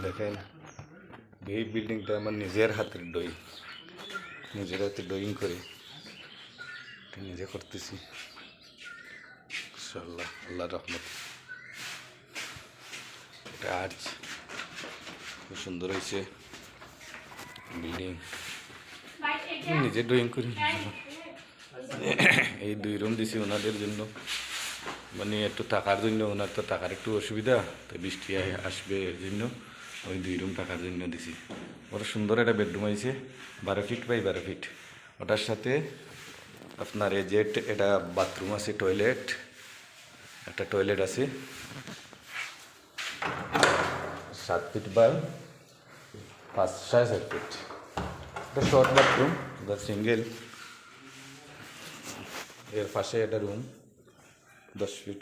দেখেন এই বিল্ডিংটা আমার নিজের হাতের নিজের হাতে ড্রয়িং করে নিজে করতেছি। ইনশাআল্লাহ আল্লাহর রহমত। এটা আর্চ খুব সুন্দর হয়েছে বিল্ডিং, নিজে ড্রয়িং করি। এই 2 রুম দিছি ওনাদের জন্য, মানে একটু টাকার জন্য, ওনার তো টাকার একটু অসুবিধা, তো বৃষ্টি আসবে এর জন্য ওই 2 রুম টাকার জন্য দিছি। বড় সুন্দর একটা বেডরুম হয়েছে, 12 ফিট বাই 12 ফিট। ওটার সাথে আপনার এই যে এটা বাথরুম আছে, একটা টয়লেট আছে 7 ফিট বাই 5.5 ফিট। এটা শর্ট বাথরুম, সিঙ্গেল। এর পাশে একটা রুম 10 ফিট